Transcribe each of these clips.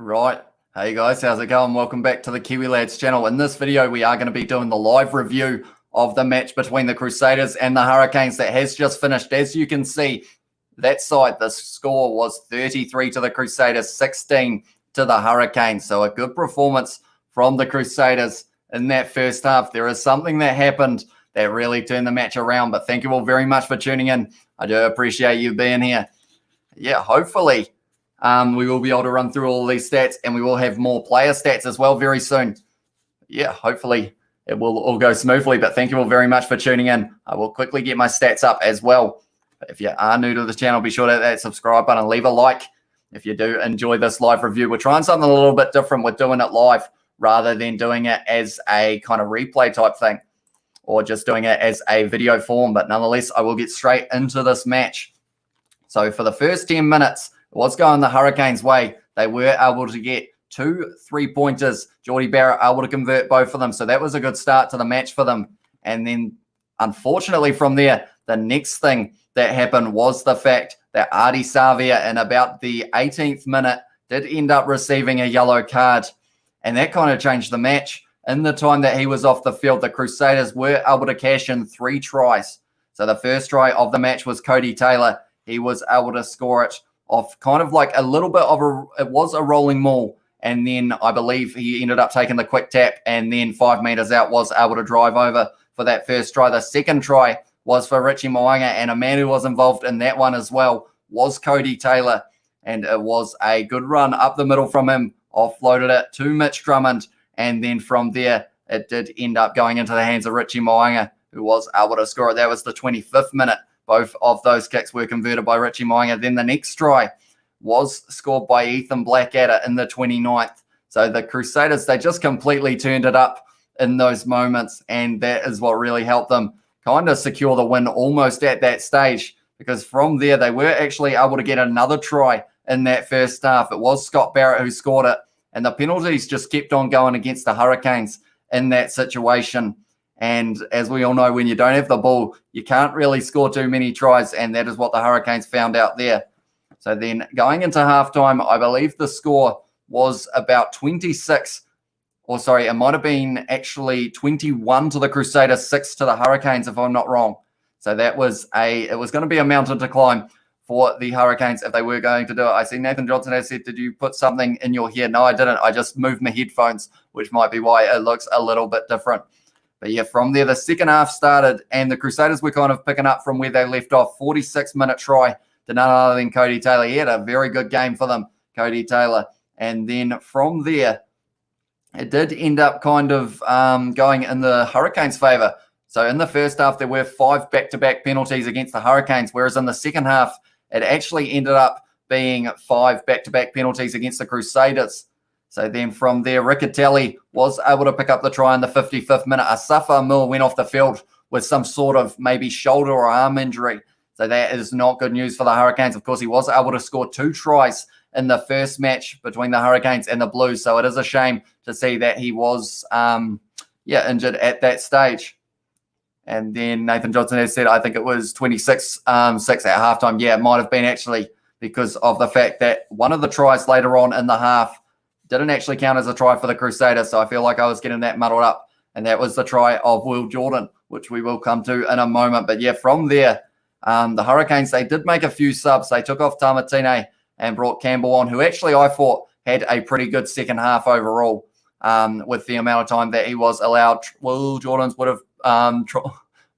Right. Hey guys, how's it going? Welcome back to the Kiwi Lads channel. In this video, we are going to be doing the live review of the match between the Crusaders and the Hurricanes that has just finished. As you can see, that side, the score was 33 to the Crusaders, 16 to the Hurricanes. So a good performance from the Crusaders in that first half. There is something that happened that really turned the match around, but thank you all very much for tuning in. I do appreciate you being here. Yeah, hopefully we will be able to run through all these stats, and we will have more player stats as well very soon. Yeah, hopefully it will all go smoothly, but thank you all very much for tuning in. I will quickly get my stats up as well. If you are new to the channel, be sure to hit that subscribe button and leave a like if you do enjoy this live review. We're trying something a little bit different. We're doing it live rather than doing it as a kind of replay type thing or just doing it as a video form. But nonetheless, I will get straight into this match. So for the first 10 minutes, it was going the Hurricanes' way. They were able to get 2 3-pointers. Geordie Barrett able to convert both of them. So that was a good start to the match for them. And then, unfortunately, from there, the next thing that happened was the fact that Ardie Savea, in about the 18th minute, did end up receiving a yellow card. And that kind of changed the match. In the time that he was off the field, the Crusaders were able to cash in 3 tries. So the first try of the match was Cody Taylor. He was able to score it off kind of like a little bit of it was a rolling maul. And then I believe he ended up taking the quick tap and then 5 meters out was able to drive over for that first try. The second try was for Richie Mo'unga, and a man who was involved in that one as well was Cody Taylor. And it was a good run up the middle from him, offloaded it to Mitch Drummond. And then from there, it did end up going into the hands of Richie Mo'unga, who was able to score it. That was the 25th minute. Both of those kicks were converted by Richie Mo'unga. Then the next try was scored by Ethan Blackadder in the 29th. So the Crusaders, they just completely turned it up in those moments, and that is what really helped them kind of secure the win almost at that stage, because from there they were actually able to get another try in that first half. It was Scott Barrett who scored it, and the penalties just kept on going against the Hurricanes in that situation. And as we all know, when you don't have the ball, you can't really score too many tries, and that is what the Hurricanes found out there. So then going into halftime, I believe the score was about 26, or sorry, it might have been actually 21 to the Crusaders, 6 to the Hurricanes, if I'm not wrong. So that was it was going to be a mountain to climb for the Hurricanes if they were going to do it. I see Nathan Johnson has said, did you put something in your hair? No, I didn't. I just moved my headphones, which might be why it looks a little bit different. But yeah, from there, the second half started, and the Crusaders were kind of picking up from where they left off. 46-minute try to none other than Cody Taylor. He had a very good game for them, Cody Taylor. And then from there, it did end up kind of going in the Hurricanes' favour. So in the first half, there were 5 back-to-back penalties against the Hurricanes, whereas in the second half, it actually ended up being 5 back-to-back penalties against the Crusaders. So then from there, Riccatelli was able to pick up the try in the 55th minute. Asafa Miller went off the field with some sort of maybe shoulder or arm injury. So that is not good news for the Hurricanes. Of course, he was able to score 2 tries in the first match between the Hurricanes and the Blues. So it is a shame to see that he was injured at that stage. And then Nathan Johnson has said, I think it was 26-6 at halftime. Yeah, it might have been actually, because of the fact that one of the tries later on in the half didn't actually count as a try for the Crusaders. So I feel like I was getting that muddled up. And that was the try of Will Jordan, which we will come to in a moment. But yeah, from there, the Hurricanes, they did make a few subs. They took off Tamatine and brought Campbell on, who actually I thought had a pretty good second half overall with the amount of time that he was allowed. Will Jordan's would have,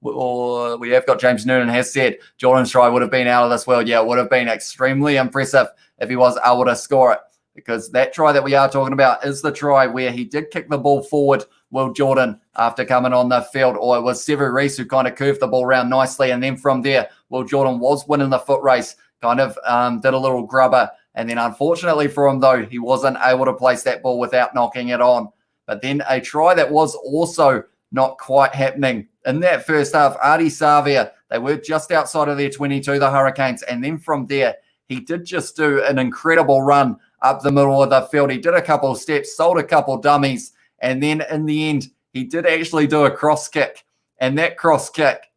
or we have got James Noonan has said Jordan's try would have been out of this world. Yeah, it would have been extremely impressive if he was able to score it, because that try that we are talking about is the try where he did kick the ball forward, Will Jordan, after coming on the field, or it was Sevu Reece who kind of curved the ball around nicely, and then from there, Will Jordan was winning the foot race, kind of did a little grubber, and then unfortunately for him, though, he wasn't able to place that ball without knocking it on. But then a try that was also not quite happening in that first half, Ardie Savea, they were just outside of their 22, the Hurricanes, and then from there, he did just do an incredible run up the middle of the field. He did a couple of steps, sold a couple dummies, and then in the end, he did actually do a cross kick. And that cross kick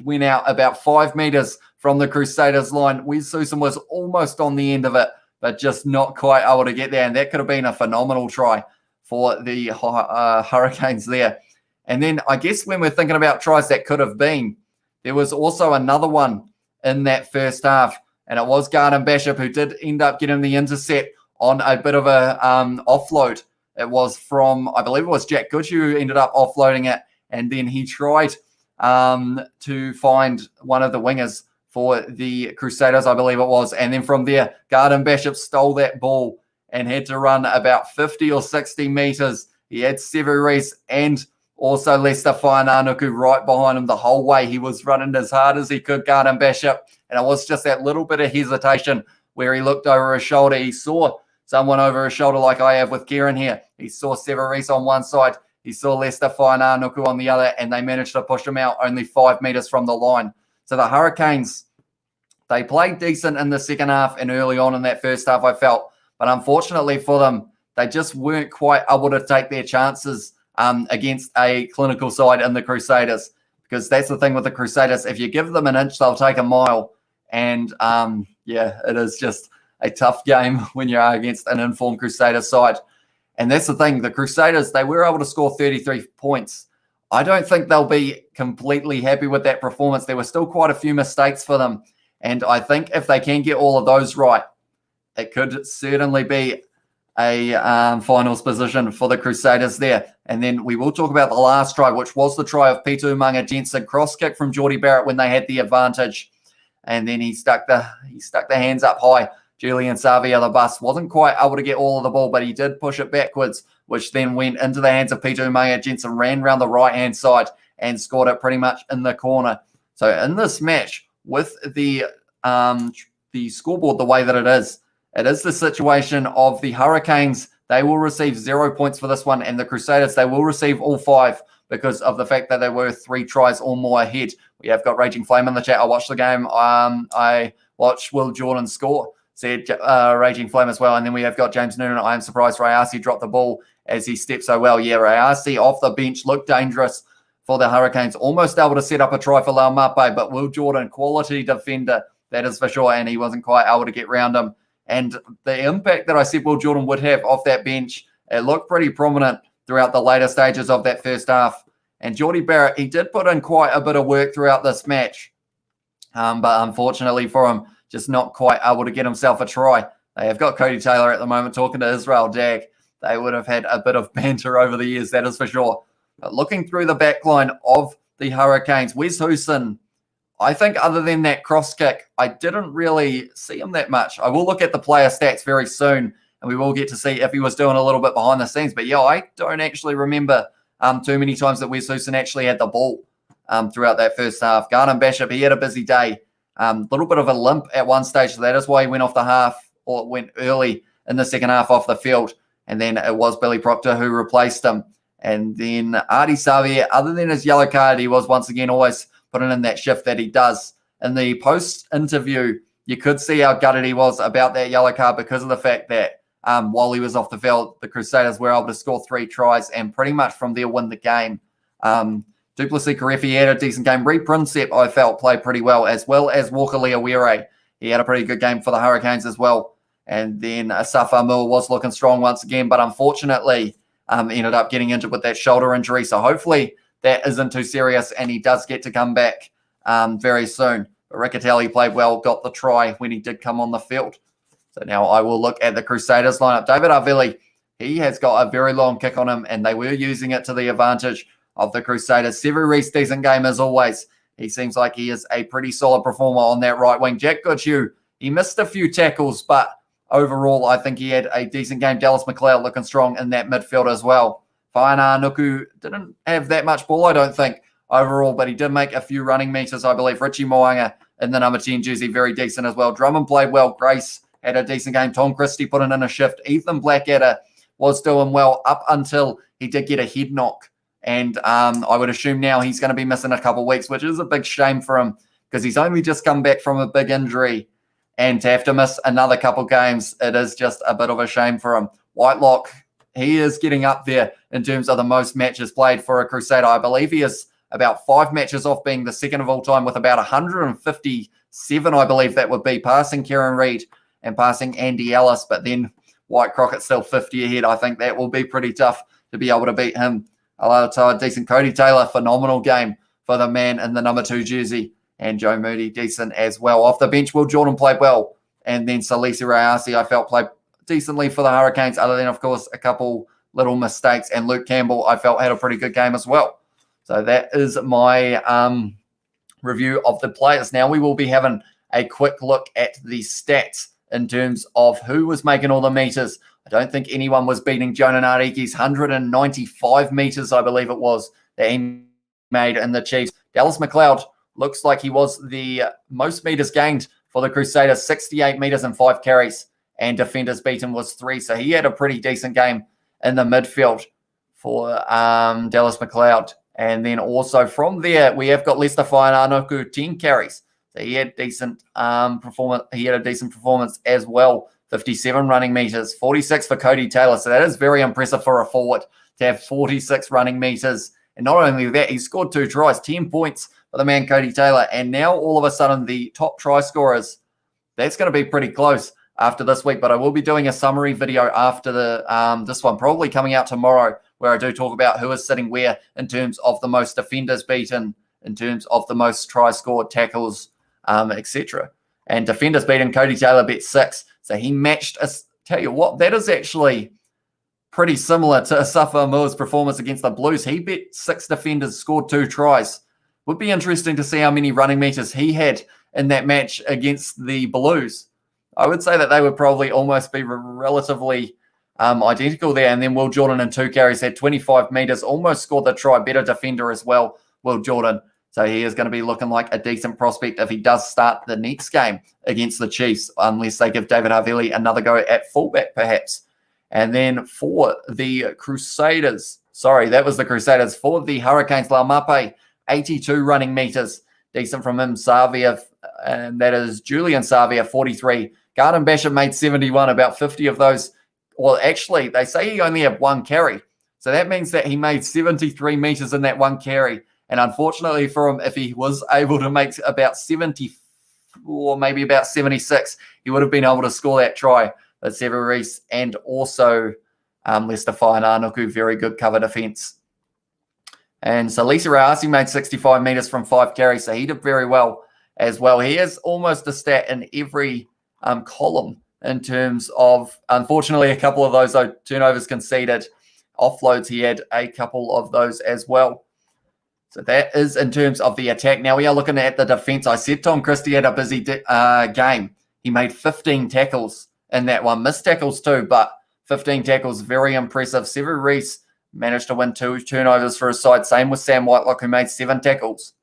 went out about 5 meters from the Crusaders line. Wes Susan was almost on the end of it, but just not quite able to get there. And that could have been a phenomenal try for the Hurricanes there. And then I guess when we're thinking about tries that could have been, there was also another one in that first half, and it was Garden Bishop who did end up getting the intercept on a bit of a offload. It was from, I believe it was Jack Goodhue who ended up offloading it, and then he tried to find one of the wingers for the Crusaders, I believe it was. And then from there, Garden Bishop stole that ball and had to run about 50 or 60 metres. He had Sevu Reece and also Lester Whainānuku right behind him the whole way. He was running as hard as he could, Garden Bishop. And it was just that little bit of hesitation where he looked over his shoulder. He saw someone over his shoulder like I have with Kieran here. He saw Sevu Reece on one side. He saw Lester Whainānuku on the other, and they managed to push him out only 5 metres from the line. So the Hurricanes, they played decent in the second half and early on in that first half, I felt. But unfortunately for them, they just weren't quite able to take their chances against a clinical side in the Crusaders. Because that's the thing with the Crusaders. If you give them an inch, they'll take a mile. And, it is just a tough game when you're against an informed Crusader side. And that's the thing. The Crusaders, they were able to score 33 points. I don't think they'll be completely happy with that performance. There were still quite a few mistakes for them. And I think if they can get all of those right, it could certainly be a finals position for the Crusaders there. And then we will talk about the last try, which was the try of Peter Umaga Jensen. Cross kick from Geordie Barrett when they had the advantage. And then he stuck the hands up high. Julian Savia, the bus, wasn't quite able to get all of the ball, but he did push it backwards, which then went into the hands of Peter Umaga Jensen, ran around the right-hand side and scored it pretty much in the corner. So in this match, with the scoreboard the way that it is the situation of the Hurricanes. They will receive 0 points for this one, and the Crusaders, they will receive all 5 because of the fact that they were 3 tries or more ahead. We have got Raging Flame in the chat. I watched the game. I watched Will Jordan score, said Raging Flame as well. And then we have got James Noonan. I am surprised Rayasi dropped the ball as he stepped so well. Yeah, Rayasi off the bench looked dangerous for the Hurricanes. Almost able to set up a try for Laumape, but Will Jordan, quality defender, that is for sure, and he wasn't quite able to get round him. And the impact that I said Will Jordan would have off that bench, it looked pretty prominent throughout the later stages of that first half. And Geordie Barrett, he did put in quite a bit of work throughout this match. But unfortunately for him, just not quite able to get himself a try. They have got Cody Taylor at the moment talking to Israel Dag. They would have had a bit of banter over the years, that is for sure. But looking through the back line of the Hurricanes, Wes Houston, I think other than that cross kick, I didn't really see him that much. I will look at the player stats very soon, and we will get to see if he was doing a little bit behind the scenes. But yeah, I don't actually remember too many times that Wes Houston actually had the ball throughout that first half. Garden Bishop, he had a busy day. Little bit of a limp at one stage, so that is why he went off the half, or went early in the second half off the field. And then it was Billy Proctor who replaced him. And then Ardie Savia, other than his yellow card, he was once again always putting in that shift that he does. In the post-interview, you could see how gutted he was about that yellow card because of the fact that while he was off the field, the Crusaders were able to score 3 tries and pretty much from there win the game. Duplessis Karefi had a decent game. Reed Prinsep, I felt, played pretty well as Walker Leawere. He had a pretty good game for the Hurricanes as well. And then Safa Moore was looking strong once again, but unfortunately ended up getting injured with that shoulder injury. So hopefully that isn't too serious and he does get to come back very soon. But Riccatelli played well, got the try when he did come on the field. So now I will look at the Crusaders lineup. David Arvili, he has got a very long kick on him and they were using it to the advantage of the Crusaders. Sevu Reece, decent game as always. He seems like he is a pretty solid performer on that right wing. Jack Goodhue, he missed a few tackles, but overall I think he had a decent game. Dallas McLeod looking strong in that midfield as well. Whainānuku didn't have that much ball, I don't think, overall, but he did make a few running meters, I believe. Richie Moanga in the number 10 jersey, very decent as well. Drummond played well. Grace had a decent game. Tom Christie put in a shift. Ethan Blackadder was doing well up until he did get a head knock. And I would assume now he's going to be missing a couple of weeks, which is a big shame for him because he's only just come back from a big injury. And to have to miss another couple games, it is just a bit of a shame for him. Whitelock, he is getting up there in terms of the most matches played for a Crusader. I believe he is about 5 matches off being the second of all time with about 157, I believe that would be, passing Kieran Reid and passing Andy Ellis, but then White Crockett's still 50 ahead. I think that will be pretty tough to be able to beat him. Aotearoa, decent. Cody Taylor, phenomenal game for the man in the number 2 jersey. And Joe Moody, decent as well. Off the bench, Will Jordan played well. And then Salisi Rayasi, I felt, played decently for the Hurricanes, other than, of course, a couple little mistakes. And Luke Campbell, I felt, had a pretty good game as well. So that is my review of the players. Now we will be having a quick look at the stats in terms of who was making all the meters. I don't think anyone was beating Jonah Nariki's 195 meters, I believe it was, that he made in the Chiefs. Dallas McLeod looks like he was the most meters gained for the Crusaders, 68 meters and 5 carries, and defenders beaten was 3. So he had a pretty decent game in the midfield for Dallas McLeod. And then also from there, we have got Lester Whainanoku, 10 carries. So he had decent performance. He had a decent performance as well. 57 running meters, 46 for Cody Taylor. So that is very impressive for a forward to have 46 running meters. And not only that, he scored 2 tries, 10 points for the man Cody Taylor. And now all of a sudden, the top try scorers, that's going to be pretty close after this week. But I will be doing a summary video after the this one, probably coming out tomorrow, where I do talk about who is sitting where in terms of the most defenders beaten, in terms of the most try scored, tackles, etc. And defenders beaten, Cody Taylor beat 6. So he matched us. Tell you what, that is actually pretty similar to Asafa Moore's performance against the Blues. He beat 6 defenders, scored 2 tries. Would be interesting to see how many running meters he had in that match against the Blues. I would say that they would probably almost be relatively identical there. And then Will Jordan in 2 carries had 25 meters, almost scored the try. Better defender as well, Will Jordan. So he is going to be looking like a decent prospect if he does start the next game against the Chiefs, unless they give David Havili another go at fullback, perhaps. And then for the Crusaders, that was the Crusaders. For the Hurricanes, Laumape, 82 running meters. Decent from him, Savia, and that is Julian Savia, 43. Garden Basham made 71, about 50 of those. Well, actually, they say he only had 1 carry. So that means that he made 73 meters in that 1 carry. And unfortunately for him, if he was able to make about 70 or maybe about 76, he would have been able to score that try. But Sever Reese and also Lester Whainanoku, very good cover defense. And Salisi Rayasi made 65 meters from 5 carries, so he did very well as well. He has almost a stat in every column in terms of, unfortunately, a couple of those turnovers conceded. Offloads, he had a couple of those as well. So that is in terms of the attack. Now we are looking at the defense. I said Tom Christie had a busy game. He made 15 tackles in that one. Missed tackles too, but 15 tackles, very impressive. Sever Reese managed to win 2 turnovers for his side. Same with Sam Whitelock, who made 7 tackles.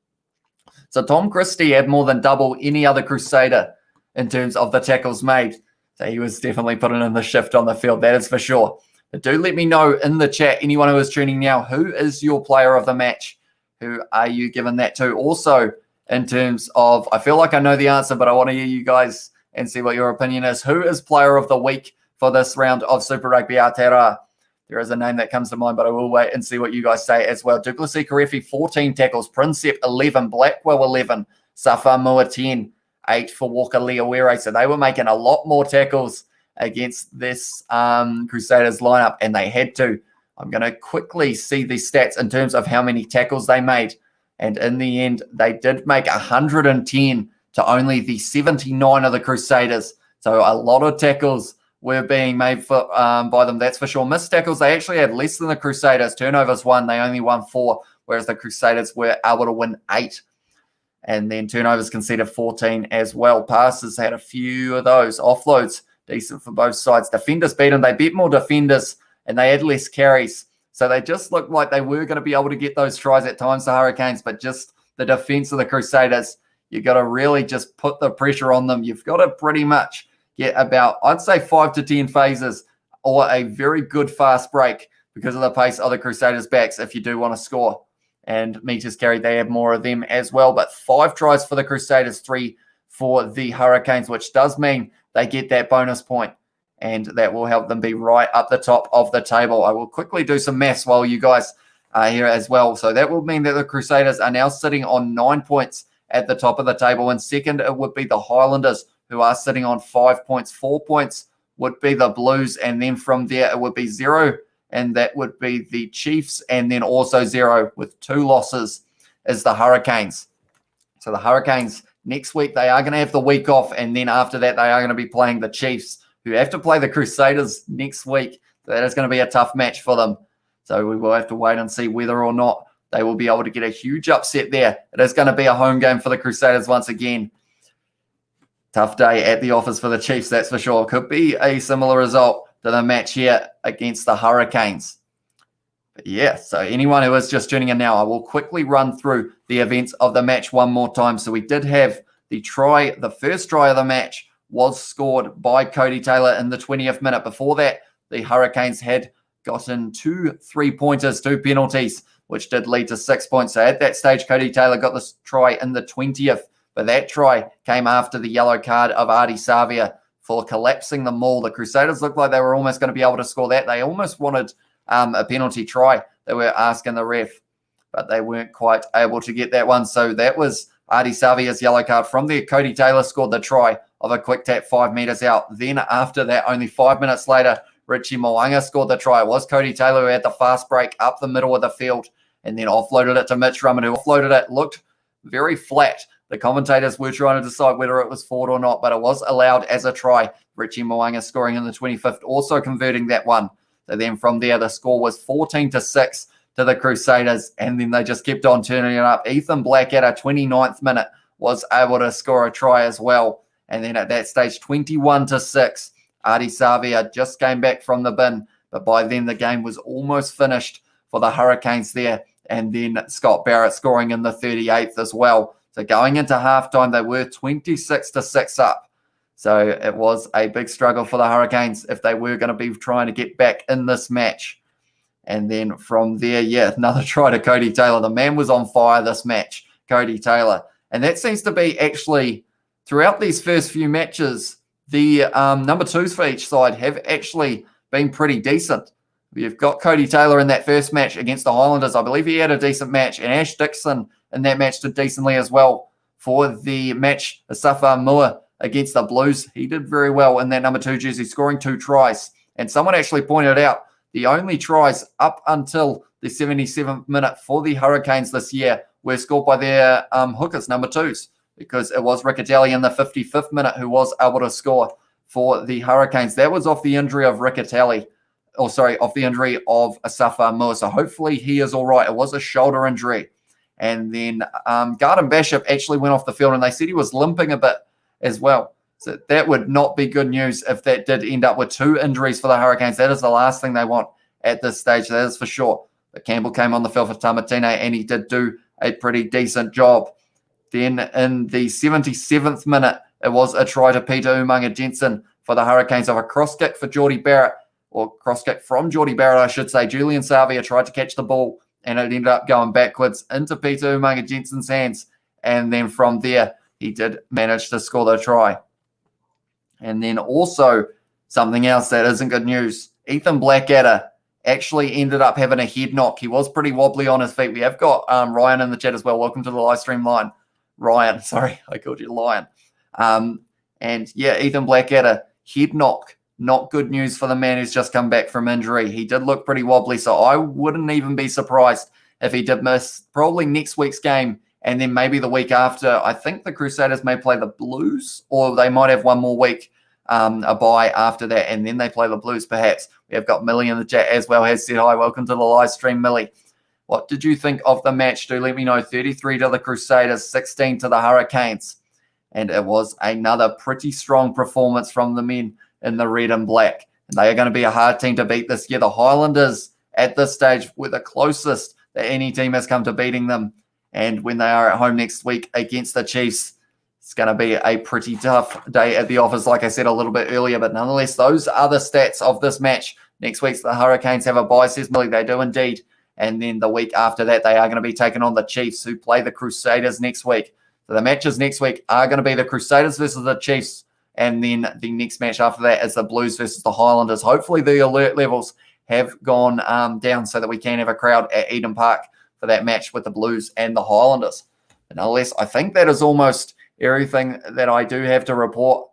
So Tom Christie had more than double any other Crusader in terms of the tackles made. So he was definitely putting in the shift on the field, that is for sure. But do let me know in the chat, anyone who is tuning now, who is your player of the match? Who are you giving that to? Also, in terms of, I feel like I know the answer, but I want to hear you guys and see what your opinion is. Who is player of the week for this round of Super Rugby Aotearoa? There is a name that comes to mind, but I will wait and see what you guys say as well. Duplessis Karefi, 14 tackles. Princep, 11. Blackwell, 11. Safamua, 10. 8 for Walker Leawere. So they were making a lot more tackles against this Crusaders lineup, and they had to. I'm going to quickly see the stats in terms of how many tackles they made. And in the end, they did make 110 to only the 79 of the Crusaders. So a lot of tackles were being made for, by them, that's for sure. Missed tackles, they actually had less than the Crusaders. Turnovers 1, they only won 4, whereas the Crusaders were able to win 8. And then turnovers conceded 14 as well. Passes had a few of those. Offloads, decent for both sides. Defenders beat them. They beat more defenders, and they had less carries. So they just looked like they were going to be able to get those tries at times, the Hurricanes, but just the defense of the Crusaders, you got to really just put the pressure on them. You've got to pretty much get about, I'd say, 5 to 10 phases or a very good fast break because of the pace of the Crusaders' backs if you do want to score. And meters carried, they have more of them as well. But 5 tries for the Crusaders, 3 for the Hurricanes, which does mean they get that bonus point. And that will help them be right up the top of the table. I will quickly do some maths while you guys are here as well. So that will mean that the Crusaders are now sitting on 9 points at the top of the table. And second, it would be the Highlanders, who are sitting on 5 points. 4 points would be the Blues, and then from there it would be 0, and that would be the Chiefs, and then also 0 with 2 losses is the Hurricanes. So the Hurricanes next week, they are going to have the week off, and then after that they are going to be playing the Chiefs, who have to play the Crusaders next week. So that is going to be a tough match for them. So we will have to wait and see whether or not they will be able to get a huge upset there. It is going to be a home game for the Crusaders once again. Tough day at the office for the Chiefs, that's for sure. Could be a similar result to the match here against the Hurricanes. But yeah, so anyone who is just tuning in now, I will quickly run through the events of the match one more time. So we did have the try, the first try of the match was scored by Cody Taylor in the 20th minute. Before that, the Hurricanes had gotten 2 3-pointers, 2 penalties, which did lead to 6 points. So at that stage, Cody Taylor got this try in the 20th. But that try came after the yellow card of Ardie Savea for collapsing the maul. The Crusaders looked like they were almost going to be able to score that. They almost wanted a penalty try. They were asking the ref, but they weren't quite able to get that one. So that was Ardie Savea's yellow card. From there, Cody Taylor scored the try of a quick tap 5 metres out. Then after that, only 5 minutes later, Richie Mo'unga scored the try. It was Cody Taylor who had the fast break up the middle of the field and then offloaded it to Mitch Drummond, who offloaded it. Looked very flat. The commentators were trying to decide whether it was forward or not, but it was allowed as a try. Richie Mo'unga scoring in the 25th, also converting that one. So then from there, the score was 14-6 to the Crusaders, and then they just kept on turning it up. Ethan Blackadder, 29th minute, was able to score a try as well. And then at that stage, 21-6, Ardie Savea just came back from the bin, but by then the game was almost finished for the Hurricanes there. And then Scott Barrett scoring in the 38th as well. So going into halftime, they were 26-6 up. So it was a big struggle for the Hurricanes if they were going to be trying to get back in this match. And then from there, yeah, another try to Cody Taylor. The man was on fire this match, Cody Taylor. And that seems to be actually, throughout these first few matches, the number 2s for each side have actually been pretty decent. You've got Cody Taylor in that first match against the Highlanders. I believe he had a decent match. And Ash Dixon in that match did decently as well. For the match, Asafa Mua against the Blues, he did very well in that number 2 jersey, scoring 2 tries. And someone actually pointed out the only tries up until the 77th minute for the Hurricanes this year were scored by their hookers, number 2s, because it was Riccatelli in the 55th minute who was able to score for the Hurricanes. That was off the injury of Riccatelli. Off the injury of Asafa Mua. So hopefully he is all right. It was a shoulder injury. And then Garden Bishop actually went off the field, and they said he was limping a bit as well. So that would not be good news if that did end up with 2 injuries for the Hurricanes. That is the last thing they want at this stage. That is for sure. But Campbell came on the field for Tamatine, and he did do a pretty decent job. Then in the 77th minute, it was a try to Peter Umaga-Jensen for the Hurricanes of a cross kick for Geordie Barrett, or cross kick from Geordie Barrett, I should say. Julian Savea tried to catch the ball, and it ended up going backwards into Peter Umaga-Jensen's hands. And then from there, he did manage to score the try. And then also something else that isn't good news. Ethan Blackadder actually ended up having a head knock. He was pretty wobbly on his feet. We have got Ryan in the chat as well. Welcome to the live stream line. Ryan, sorry, I called you Lion. And yeah, Ethan Blackadder, head knock. Not good news for the man who's just come back from injury. He did look pretty wobbly, so I wouldn't even be surprised if he did miss probably next week's game and then maybe the week after. I think the Crusaders may play the Blues, or they might have one more week, a bye after that, and then they play the Blues perhaps. We have got Millie in the chat as well, has said hi. Welcome to the live stream, Millie. What did you think of the match? Do let me know. 33 to the Crusaders, 16 to the Hurricanes. And it was another pretty strong performance from the men in the red and black. And they are going to be a hard team to beat this year. The Highlanders at this stage were the closest that any team has come to beating them. And when they are at home next week against the Chiefs, it's going to be a pretty tough day at the office, like I said a little bit earlier. But nonetheless, those are the stats of this match. Next week, the Hurricanes have a bye, says Millie. They do indeed. And then the week after that, they are going to be taking on the Chiefs, who play the Crusaders next week. So the matches next week are going to be the Crusaders versus the Chiefs. And then the next match after that is the Blues versus the Highlanders. Hopefully the alert levels have gone down so that we can have a crowd at Eden Park for that match with the Blues and the Highlanders. But nonetheless, I think that is almost everything that I do have to report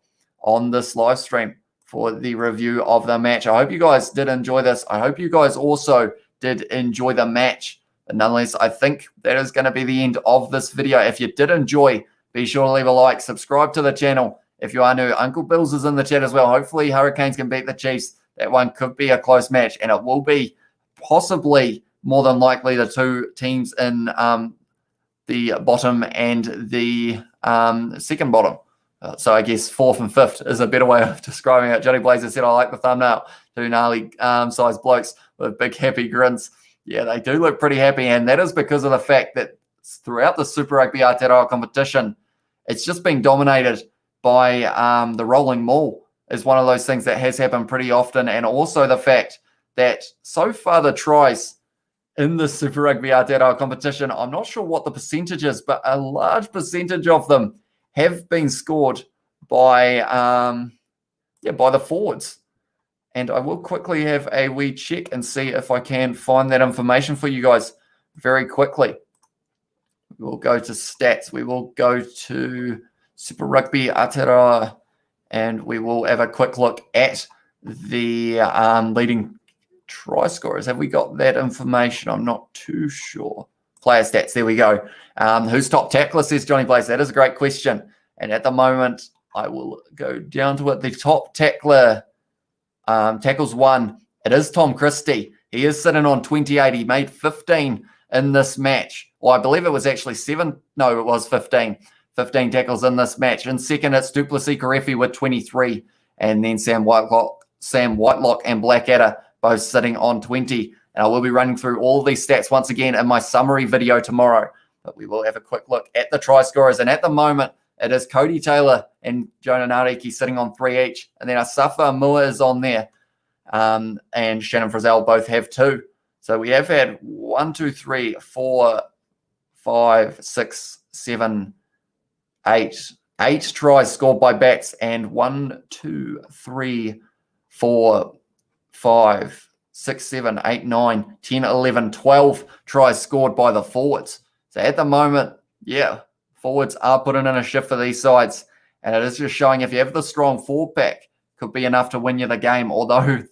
on this live stream for the review of the match. I hope you guys did enjoy this. I hope you guys also did enjoy the match. But nonetheless, I think that is going to be the end of this video. If you did enjoy, be sure to leave a like, subscribe to the channel. If you are new, Uncle Bill's is in the chat as well. Hopefully, Hurricanes can beat the Chiefs. That one could be a close match, and it will be possibly more than likely the two teams in the bottom and the second bottom. So I guess fourth and fifth is a better way of describing it. Johnny Blazer said, I like the thumbnail. Two gnarly sized blokes with big happy grins. Yeah, they do look pretty happy, and that is because of the fact that throughout the Super Rugby Aotearoa competition, it's just been dominated by the rolling maul is one of those things that has happened pretty often, and also the fact that so far the tries in the Super Rugby Aotearoa competition, I'm not sure what the percentage is, but a large percentage of them have been scored by the forwards. And I will quickly have a wee check and see if I can find that information for you guys very quickly. We will go to stats. We will go to Super Rugby Aotearoa, and we will have a quick look at the leading try scorers. Have we got that information? I'm not too sure. Player stats, there we go. Who's top tackler, says Johnny Blaze. That is a great question. And at the moment, I will go down to it. The top tackler, tackles one, it is Tom Christie. He is sitting on 28. He made 15 in this match. Well, I believe it was actually 7. No, it was 15. 15 tackles in this match. In second, it's Duplessis Karefi with 23. And then Sam Whitelock and Blackadder both sitting on 20. And I will be running through all of these stats once again in my summary video tomorrow. But we will have a quick look at the try scorers. And at the moment, it is Cody Taylor and Jonah Nariki sitting on 3 each. And then Asafa Mua is on there. And Shannon Frizzell both have 2. So we have had 1, 2, 3, 4, 5, 6, 7, 8. 8 tries scored by backs, and 1, 2, 3, 4, 5, 6, 7, 8, 9, 10, 11, 12 tries scored by the forwards. So at the moment, yeah, forwards are putting in a shift for these sides, and it is just showing if you have the strong forward pack, could be enough to win you the game. Although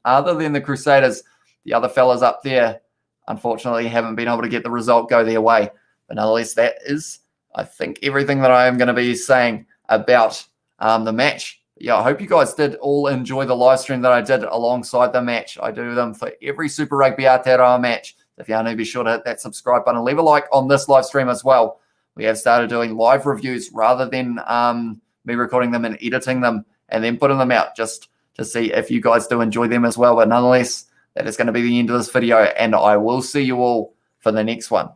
other than the Crusaders, the other fellas up there, unfortunately, haven't been able to get the result go their way. But nonetheless, that is, I think, everything that I am going to be saying about the match. Yeah, I hope you guys did all enjoy the live stream that I did alongside the match. I do them for every Super Rugby Aotearoa match. If you are new, be sure to hit that subscribe button. Leave a like on this live stream as well. We have started doing live reviews rather than me recording them and editing them and then putting them out just to see if you guys do enjoy them as well. But nonetheless, that is going to be the end of this video, and I will see you all for the next one.